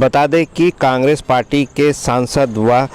बता दें कि कांग्रेस पार्टी के सांसद व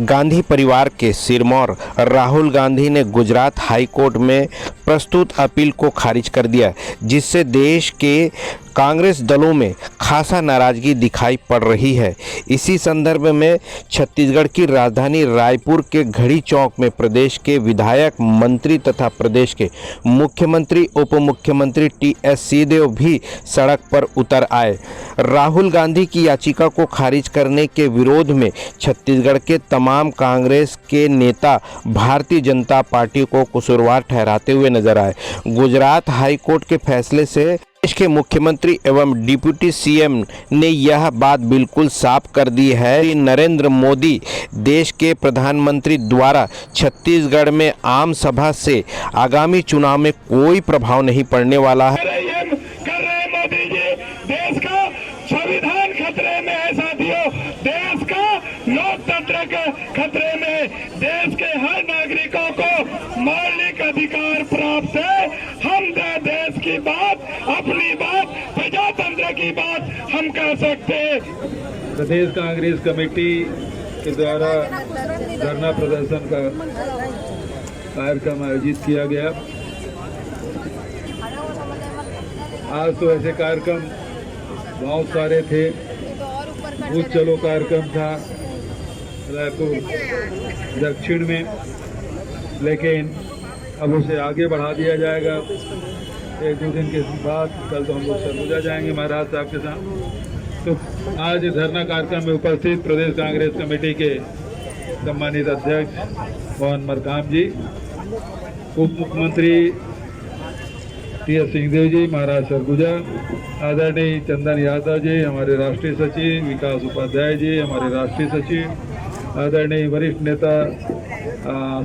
गांधी परिवार के सिरमौर राहुल गांधी ने गुजरात हाई कोर्ट में प्रस्तुत अपील को खारिज कर दिया, जिससे देश के कांग्रेस दलों में खासा नाराजगी दिखाई पड़ रही है। इसी संदर्भ में छत्तीसगढ़ की राजधानी रायपुर के घड़ी चौक में प्रदेश के विधायक, मंत्री तथा प्रदेश के मुख्यमंत्री, उप मुख्यमंत्री टी.एस. सिंहदेव भी सड़क पर उतर आए। राहुल गांधी की याचिका को खारिज करने के विरोध में छत्तीसगढ़ के तमाम कांग्रेस के नेता भारतीय जनता पार्टी को कसूरवार ठहराते हुए नजर आए। गुजरात हाई कोर्ट के फैसले से देश के मुख्यमंत्री एवं डिप्टी सीएम ने यह बात बिल्कुल साफ कर दी है कि नरेंद्र मोदी देश के प्रधानमंत्री द्वारा छत्तीसगढ़ में आम सभा से आगामी चुनाव में कोई प्रभाव नहीं पड़ने वाला है। मोदी जी, देश का संविधान खतरे में है साथियों, देश का लोकतंत्र के खतरे में, देश के हर नागरिकों को मौलिक अधिकार प्राप्त है। हम देश की बात, अपनी बात, प्रजातंत्र की बात हम कर सकते हैं। प्रदेश कांग्रेस कमेटी के द्वारा धरना प्रदर्शन का कार्यक्रम आयोजित किया गया। आज तो ऐसे कार्यक्रम बहुत सारे थे। बूथ चलो कार्यक्रम था रायपुर दक्षिण में, लेकिन अब उसे आगे बढ़ा दिया जाएगा। एक दो दिन के बाद कल तो हम लोग सरगुजा जाएंगे महाराज साहब के साथ। तो आज धरना कार्यक्रम में उपस्थित प्रदेश कांग्रेस कमेटी के सम्मानित अध्यक्ष पवन मरकाम जी, उप मुख्यमंत्री टी.एस. सिंहदेव जी महाराज सरगुजा, आदरणीय चंदन यादव जी हमारे राष्ट्रीय सचिव, विकास उपाध्याय जी हमारे राष्ट्रीय सचिव, आदरणीय वरिष्ठ नेता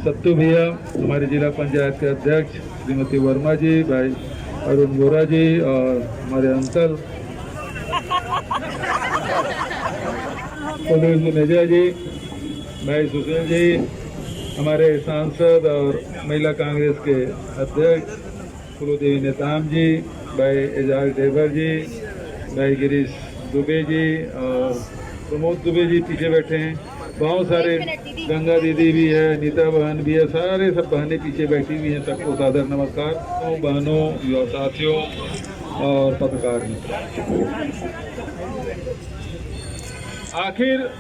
सत्तू भैया हमारे जिला पंचायत के अध्यक्ष श्रीमती वर्मा जी, भाई अरुण बोरा जी और हमारे अंकल नेजा जी, भाई सुशील जी, हमारे सांसद और महिला कांग्रेस के अध्यक्ष कुलदेवी नेताम जी, भाई एजाज देवर जी, भाई गिरीश दुबे जी और प्रमोद दुबे जी पीछे बैठे हैं। बहुत सारे, गंगा दीदी भी है, नीता बहन भी है, सारे सब बहनें पीछे बैठी हुई हैं। सबको सादर नमस्कार। बहनों, युवा साथियों और पत्रकार मित्रों, आखिर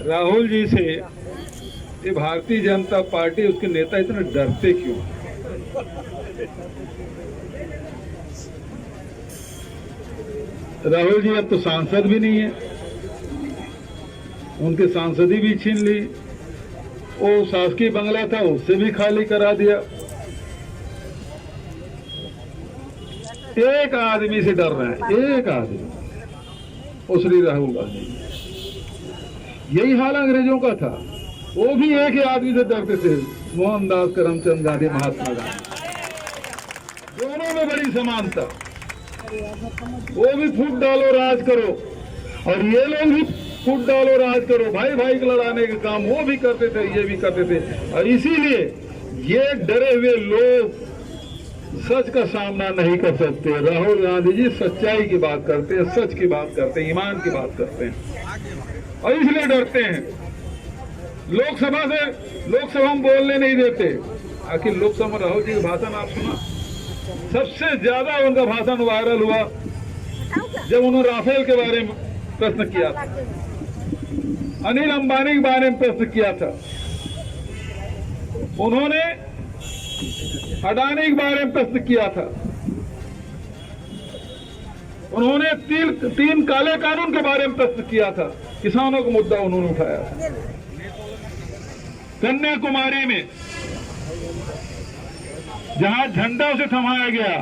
राहुल जी से ये भारतीय जनता पार्टी, उसके नेता इतने डरते क्यों? राहुल जी अब तो सांसद भी नहीं है, उनके सांसदी भी छीन ली। वो शासकीय बंगला था उससे भी खाली करा दिया। एक आदमी से डर रहे हैं, एक आदमी, वो श्री राहुल गांधी। यही हाल अंग्रेजों का था, वो भी एक ही आदमी से डरते थे, मोहनदास करमचंद गांधी, महात्मा गांधी। दोनों में बड़ी समानता। वो भी फूट डालो राज करो और ये लोग भी फूट डालो राज करो, भाई भाई को लड़ाने के काम वो भी करते थे, ये भी करते थे। और इसीलिए ये डरे हुए लोग सच का सामना नहीं कर सकते। राहुल गांधी जी सच्चाई की बात करते हैं, सच की बात करते हैं, ईमान की बात करते हैं और इसलिए डरते हैं। लोकसभा में बोलने नहीं देते। आखिर लोकसभा में राहुल जी का भाषण आप सुना? सबसे ज्यादा उनका भाषण वायरल हुआ जब उन्होंने राफेल के बारे में प्रश्न किया था, अनिल अंबानी के बारे में प्रश्न किया था, उन्होंने अडानी के बारे में प्रश्न किया था, उन्होंने तीन काले कानून के बारे में प्रश्न किया था, किसानों का मुद्दा उन्होंने उठाया था। कन्याकुमारी में जहां झंडा से थमाया गया,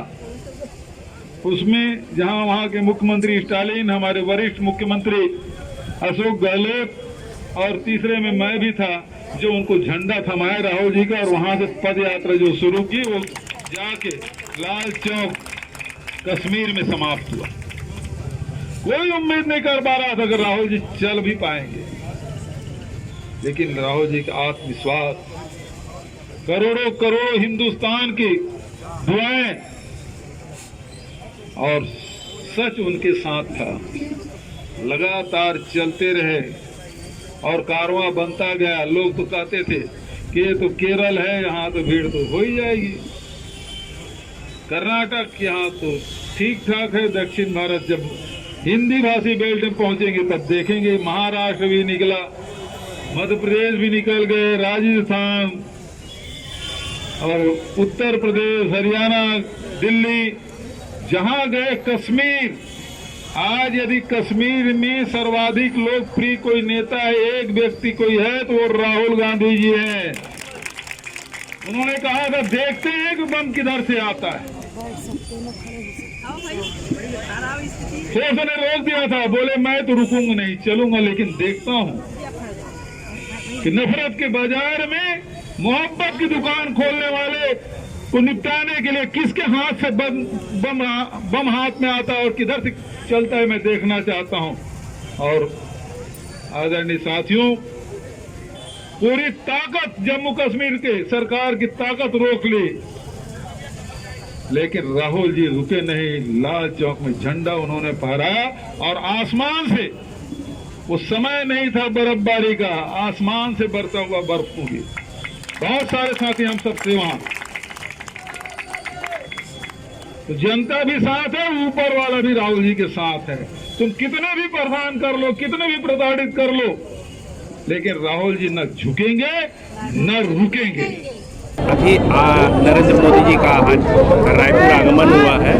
उसमें जहां वहां के मुख्यमंत्री स्टालिन, हमारे वरिष्ठ मुख्यमंत्री अशोक गहलोत और तीसरे में मैं भी था, जो उनको झंडा थमाया राहुल जी का और वहां से पद यात्रा जो शुरू की, वो जाके लाल चौक कश्मीर में समाप्त हुआ। कोई उम्मीद नहीं कर पा रहा था कि राहुल जी चल भी पाएंगे, लेकिन राहुल जी का आत्मविश्वास, करोड़ों करोड़ों हिंदुस्तान की दुआएं और सच उनके साथ था। लगातार चलते रहे और कारवां बनता गया। लोग तो कहते थे कि ये तो केरल है, यहाँ तो भीड़ तो हो ही जाएगी। कर्नाटक यहाँ तो ठीक ठाक है। दक्षिण भारत जब हिंदी भाषी बेल्ट में पहुंचेंगे तब देखेंगे। महाराष्ट्र भी निकला, मध्य प्रदेश भी निकल गए, राजस्थान और उत्तर प्रदेश, हरियाणा, दिल्ली, जहां गए। कश्मीर, आज यदि कश्मीर में सर्वाधिक लोकप्रिय कोई नेता है, एक व्यक्ति कोई है तो वो राहुल गांधी जी हैं। उन्होंने कहा था देखते हैं कि बम किधर से आता है। तो उसने रोक दिया था, बोले मैं तो रुकूंगा नहीं, चलूंगा, लेकिन देखता हूं कि नफरत के बाजार में मोहब्बत की दुकान खोलने वाले को निपटाने के लिए किसके हाथ से बम हाथ में आता है और किधर से चलता है, मैं देखना चाहता हूं। और आदरणीय साथियों, पूरी ताकत जम्मू कश्मीर के सरकार की ताकत रोक ली, लेकिन राहुल जी रुके नहीं। लाल चौक में झंडा उन्होंने फहराया और आसमान से, वो समय नहीं था बर्फबारी का, आसमान से बरसा हुआ बर्फ हुई। बहुत सारे साथी हम सब थे वहां। तो जनता भी साथ है, ऊपर वाला भी राहुल जी के साथ है। तुम कितने भी प्रधान कर लो, कितने भी प्रताड़ित कर लो, लेकिन राहुल जी न झुकेंगे न रुकेंगे। अभी नरेंद्र मोदी जी का आज रायपुर आगमन हुआ है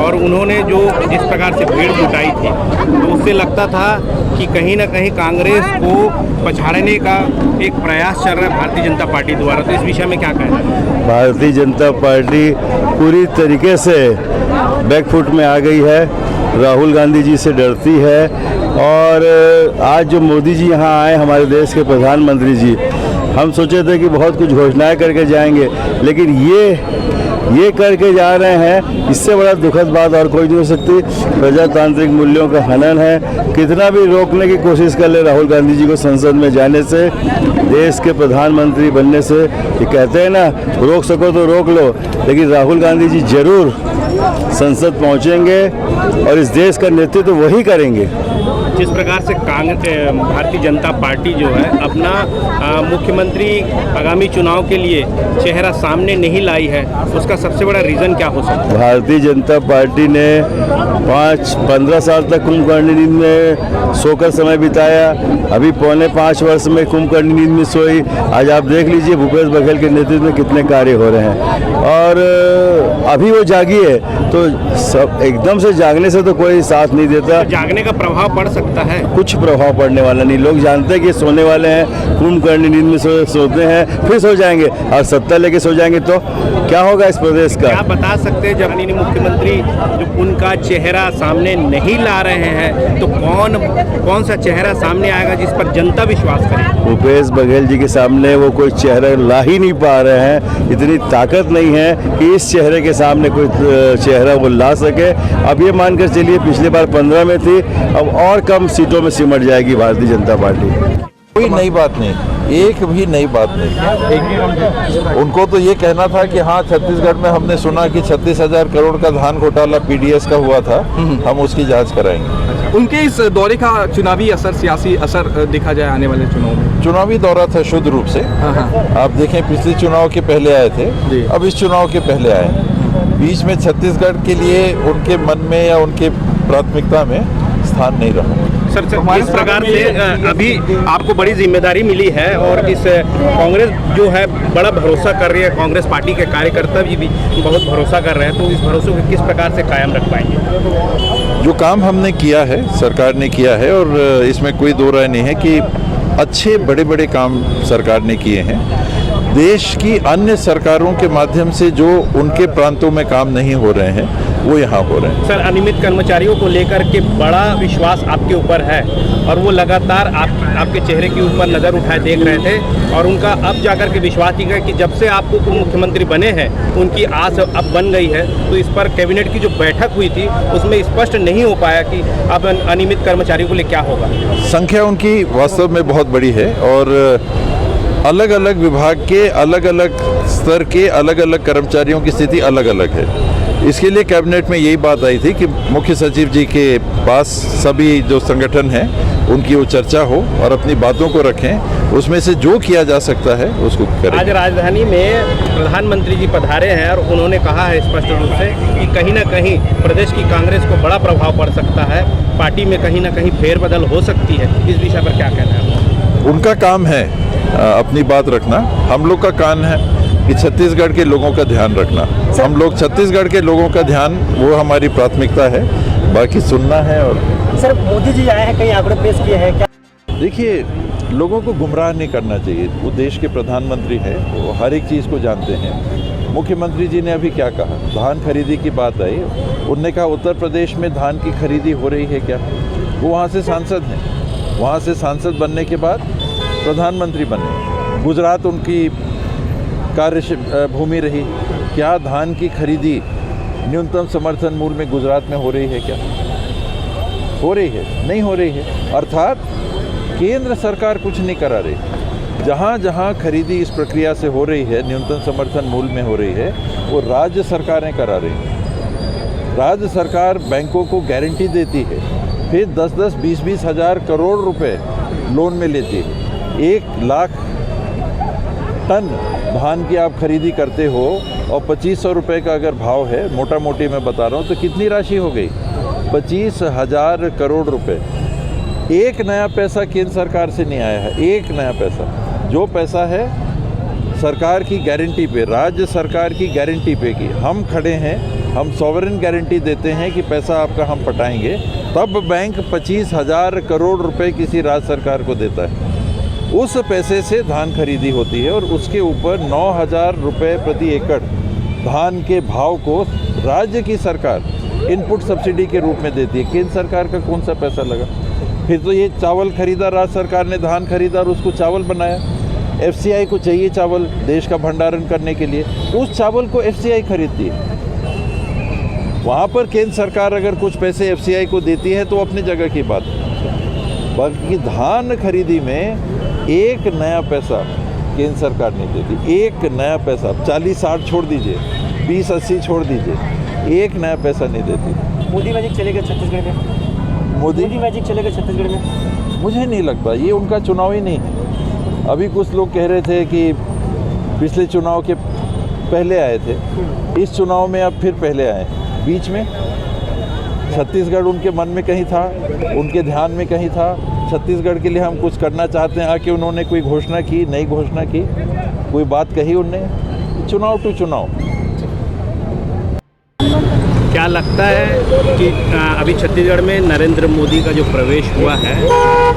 और उन्होंने जो जिस प्रकार से भीड़ जुटाई थी, तो उससे लगता था कि कहीं ना कहीं कांग्रेस को पछाड़ने का एक प्रयास चल रहा है भारतीय जनता पार्टी द्वारा। तो इस विषय में क्या कहना है? भारतीय जनता पार्टी पूरी तरीके से बैकफुट में आ गई है, राहुल गांधी जी से डरती है। और आज जो मोदी जी यहाँ आए, हमारे देश के प्रधानमंत्री जी, हम सोचे थे कि बहुत कुछ घोषणाएं करके जाएंगे, लेकिन ये करके जा रहे हैं। इससे बड़ा दुखद बात और कोई नहीं हो सकती। प्रजातांत्रिक मूल्यों का हनन है। कितना भी रोकने की कोशिश कर ले राहुल गांधी जी को संसद में जाने से, देश के प्रधानमंत्री बनने से, ये कहते हैं ना, रोक सको तो रोक लो, लेकिन राहुल गांधी जी जरूर संसद पहुंचेंगे और इस देश का नेतृत्व वही करेंगे। जिस प्रकार से भारतीय जनता पार्टी जो है अपना मुख्यमंत्री आगामी चुनाव के लिए चेहरा सामने नहीं लाई है, उसका सबसे बड़ा रीज़न क्या हो सकता है? भारतीय जनता पार्टी ने 15 साल तक कुंभकर्णी नींद में सोकर समय बिताया। अभी पौने 5 वर्ष में कुंभकर्णी नींद में सोई। आज आप देख लीजिए भूपेश बघेल के नेतृत्व में कितने कार्य हो रहे हैं। और अभी वो जागी है, तो सब एकदम से जागने से तो कोई साथ नहीं देता। जागने का प्रभाव पड़ सकता है? कुछ प्रभाव पड़ने वाला नहीं। लोग जानते हैं कि सोने वाले हैं, कुंभकर्णी नींद में सोते हैं, फिर सो जाएंगे और सत्ता लेके सो जाएंगे तो क्या होगा इस प्रदेश का? क्या बता सकते हैं, जब मुख्यमंत्री जो उनका चेहरा सामने नहीं ला रहे हैं, तो कौन सा चेहरा सामने आएगा जिस पर जनता विश्वास करे? भूपेश बघेल जी के सामने वो कोई चेहरा ला ही नहीं पा रहे हैं। इतनी ताकत नहीं है कि इस चेहरे के सामने कोई चेहरा वो ला सके। अब ये मानकर चलिए पिछली बार 15 में थी, अब और कम सीटों में सिमट जाएगी भारतीय जनता पार्टी। कोई नई बात नहीं, एक भी नई बात नहीं। उनको तो ये कहना था कि हाँ, छत्तीसगढ़ में हमने सुना कि 36,000 करोड़ का धान घोटाला पीडीएस का हुआ था, हम उसकी जांच कराएंगे। उनके इस दौरे का चुनावी असर, सियासी असर देखा जाए आने वाले चुनाव में? चुनावी दौरा था शुद्ध रूप से। आप देखें, पिछले चुनाव के पहले आए थे, अब इस चुनाव के पहले आए। बीच में छत्तीसगढ़ के लिए उनके मन में या उनके प्राथमिकता में स्थान नहीं रहा। सर, इस प्रकार से अभी आपको बड़ी जिम्मेदारी मिली है और इस कांग्रेस जो है बड़ा भरोसा कर रही है, कांग्रेस पार्टी के कार्यकर्ता भी बहुत भरोसा कर रहे हैं, तो इस भरोसे को किस प्रकार से कायम रख पाएंगे? जो काम हमने किया है, सरकार ने किया है, और इसमें कोई दो राय नहीं है कि अच्छे बड़े बड़े काम सरकार ने किए हैं। देश की अन्य सरकारों के माध्यम से जो उनके प्रांतों में काम नहीं हो रहे हैं, वो यहाँ हो रहे हैं। सर, अनियमित कर्मचारियों को लेकर के बड़ा विश्वास आपके ऊपर है और वो लगातार आपके चेहरे के ऊपर नज़र उठाए देख रहे थे और उनका अब जाकर के विश्वास ही है कि जब से आपको उप मुख्यमंत्री बने हैं, उनकी आस अब बन गई है। तो इस पर कैबिनेट की जो बैठक हुई थी, उसमें स्पष्ट नहीं हो पाया कि अब अनियमित कर्मचारियों को लिए क्या होगा। संख्या उनकी वास्तव में बहुत बड़ी है और अलग अलग विभाग के अलग अलग स्तर के अलग अलग कर्मचारियों की स्थिति अलग अलग है। इसके लिए कैबिनेट में यही बात आई थी कि मुख्य सचिव जी के पास सभी जो संगठन हैं उनकी वो चर्चा हो और अपनी बातों को रखें, उसमें से जो किया जा सकता है उसको करें। आज राजधानी में प्रधानमंत्री जी पधारे हैं और उन्होंने कहा है स्पष्ट रूप से कि कहीं ना कहीं प्रदेश की कांग्रेस को बड़ा प्रभाव पड़ सकता है, पार्टी में कहीं ना कहीं फेरबदल हो सकती है। इस विषय पर क्या कहना है? उनका काम है अपनी बात रखना, हम लोग का काम है कि छत्तीसगढ़ के लोगों का ध्यान रखना। हम लोग छत्तीसगढ़ के लोगों का ध्यान, वो हमारी प्राथमिकता है, बाकी सुनना है। और सर, मोदी जी आए हैं, कई आंकड़े पेश किए हैं क्या? देखिए, लोगों को गुमराह नहीं करना चाहिए। वो देश के प्रधानमंत्री हैं, वो हर एक चीज़ को जानते हैं। मुख्यमंत्री जी ने अभी क्या कहा, धान खरीदी की बात आई, उन्होंने कहा उत्तर प्रदेश में धान की खरीदी हो रही है क्या? वो वहाँ से सांसद हैं, वहाँ से सांसद बनने के बाद प्रधानमंत्री बने। गुजरात उनकी कार्य भूमि रही, क्या धान की खरीदी न्यूनतम समर्थन मूल्य में गुजरात में हो रही है क्या? हो रही है? नहीं हो रही है। अर्थात केंद्र सरकार कुछ नहीं करा रही। जहाँ जहाँ खरीदी इस प्रक्रिया से हो रही है, न्यूनतम समर्थन मूल्य में हो रही है, वो राज्य सरकारें करा रही हैं। राज्य सरकार बैंकों को गारंटी देती है, फिर 10-10, 20-20 हज़ार करोड़ रुपए लोन में लेती है। 1 लाख टन धान की आप खरीदी करते हो और 2500 रुपये का अगर भाव है, मोटा मोटी मैं बता रहा हूँ, तो कितनी राशि हो गई? 25,000 करोड़ रुपए। एक नया पैसा केंद्र सरकार से नहीं आया है, एक नया पैसा। जो पैसा है सरकार की गारंटी पे, राज्य सरकार की गारंटी पे की हम खड़े हैं, हम सॉवरेन गारंटी देते हैं कि पैसा आपका हम पटाएंगे, तब बैंक 25,000 करोड़ रुपए किसी राज्य सरकार को देता है। उस पैसे से धान खरीदी होती है और उसके ऊपर 9,000 रुपये प्रति एकड़ धान के भाव को राज्य की सरकार इनपुट सब्सिडी के रूप में देती है। केंद्र सरकार का कौन सा पैसा लगा? फिर तो ये चावल खरीदा, राज्य सरकार ने धान खरीदा और उसको चावल बनाया। FCI को चाहिए चावल देश का भंडारण करने के लिए, उस चावल को FCI खरीदती है। वहाँ पर केंद्र सरकार अगर कुछ पैसे FCI को देती है तो अपनी जगह की बात है। बाकी धान खरीदी में एक नया पैसा केंद्र सरकार नहीं देती, एक नया पैसा। 40-60 छोड़ दीजिए, 20-80 छोड़ दीजिए, एक नया पैसा नहीं देती। मोदी मैजिक चलेगा छत्तीसगढ़ में? मोदी मैजिक चलेगा छत्तीसगढ़ में? मुझे नहीं लगता, ये उनका चुनाव ही नहीं है। अभी कुछ लोग कह रहे थे कि पिछले चुनाव के पहले आए थे, इस चुनाव में अब फिर पहले आए। बीच में छत्तीसगढ़ उनके मन में कहीं था, उनके ध्यान में कहीं था। छत्तीसगढ़ के लिए हम कुछ करना चाहते हैं, आके उन्होंने कोई घोषणा की, नई घोषणा की, कोई बात कही उनने? चुनाव टू चुनाव। क्या लगता है कि अभी छत्तीसगढ़ में नरेंद्र मोदी का जो प्रवेश हुआ है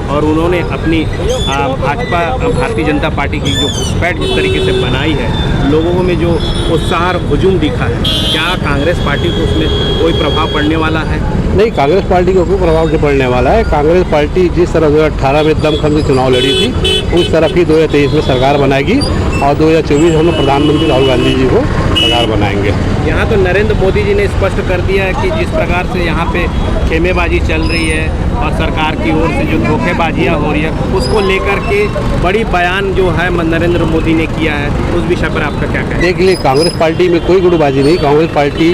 और उन्होंने अपनी भाजपा भारतीय जनता पार्टी की जो घुसपैठ जिस तरीके से बनाई है, लोगों में जो उत्साह और हुजूम दिखा है, क्या कांग्रेस पार्टी को उसमें कोई प्रभाव पड़ने वाला है? नहीं, कांग्रेस पार्टी को कोई प्रभाव नहीं पड़ने वाला है। कांग्रेस पार्टी जिस तरह 2018 में दमखम से चुनाव लड़ी थी, उस तरफ ही 2023 में सरकार बनाएगी और 2024 हम प्रधानमंत्री राहुल गांधी जी को सरकार बनाएंगे। यहाँ तो नरेंद्र मोदी जी ने स्पष्ट कर दिया है कि जिस प्रकार से यहाँ पे खेमेबाजी चल रही है और सरकार की ओर से जो धोखेबाजियाँ हो रही है, उसको लेकर के बड़ी बयान जो है नरेंद्र मोदी ने किया है, उस विषय पर आपका क्या कहना है? देख लिए, कांग्रेस पार्टी में कोई गुटबाजी नहीं। कांग्रेस पार्टी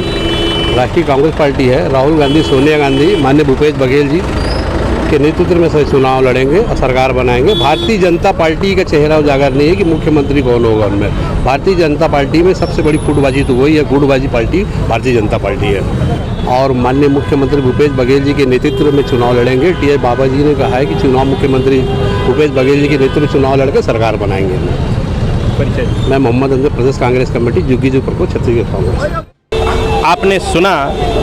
राष्ट्रीय कांग्रेस पार्टी है। राहुल गांधी, सोनिया गांधी, माननीय भूपेश बघेल जी के नेतृत्व में सभी चुनाव लड़ेंगे और सरकार बनाएंगे। भारतीय जनता पार्टी का चेहरा उजागर नहीं है कि मुख्यमंत्री कौन होगा उनमें। भारतीय जनता पार्टी में सबसे बड़ी फुटबाजी तो वही है, गुटबाजी पार्टी भारतीय जनता पार्टी है। और माननीय मुख्यमंत्री भूपेश बघेल जी के नेतृत्व में चुनाव लड़ेंगे। TI बाबा जी ने कहा है कि चुनाव मुख्यमंत्री भूपेश बघेल जी के नेतृत्व में चुनाव लड़कर सरकार बनाएंगे। मैं मोहम्मद अंजर, प्रदेश कांग्रेस कमेटी, जुग्गी प्रकोष्ठ, छत्तीसगढ़ कांग्रेस। आपने सुना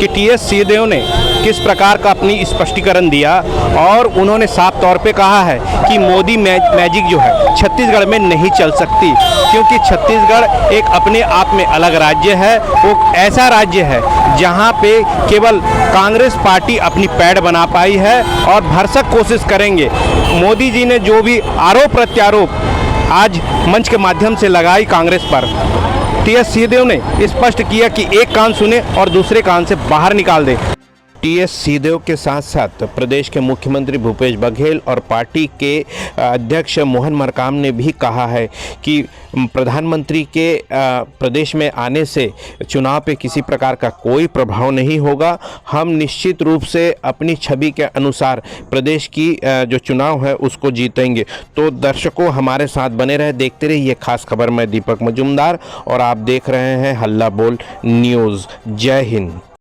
कि TS सिंहदेव ने किस प्रकार का अपनी स्पष्टीकरण दिया और उन्होंने साफ तौर पे कहा है कि मोदी मैजिक जो है छत्तीसगढ़ में नहीं चल सकती, क्योंकि छत्तीसगढ़ एक अपने आप में अलग राज्य है। वो ऐसा राज्य है जहां पे केवल कांग्रेस पार्टी अपनी पैड़ बना पाई है और भरसक कोशिश करेंगे। मोदी जी ने जो भी आरोप प्रत्यारोप आज मंच के माध्यम से लगाई कांग्रेस पर, TS सिंहदेव ने स्पष्ट किया कि एक कान सुने और दूसरे कान से बाहर निकाल दे। टीएस सिंहदेव के साथ साथ प्रदेश के मुख्यमंत्री भूपेश बघेल और पार्टी के अध्यक्ष मोहन मरकाम ने भी कहा है कि प्रधानमंत्री के प्रदेश में आने से चुनाव पे किसी प्रकार का कोई प्रभाव नहीं होगा। हम निश्चित रूप से अपनी छवि के अनुसार प्रदेश की जो चुनाव है उसको जीतेंगे। तो दर्शकों, हमारे साथ बने रहे, देखते रहिए खास खबर। मैं दीपक मजूमदार और आप देख रहे हैं हल्ला बोल न्यूज़। जय हिंद।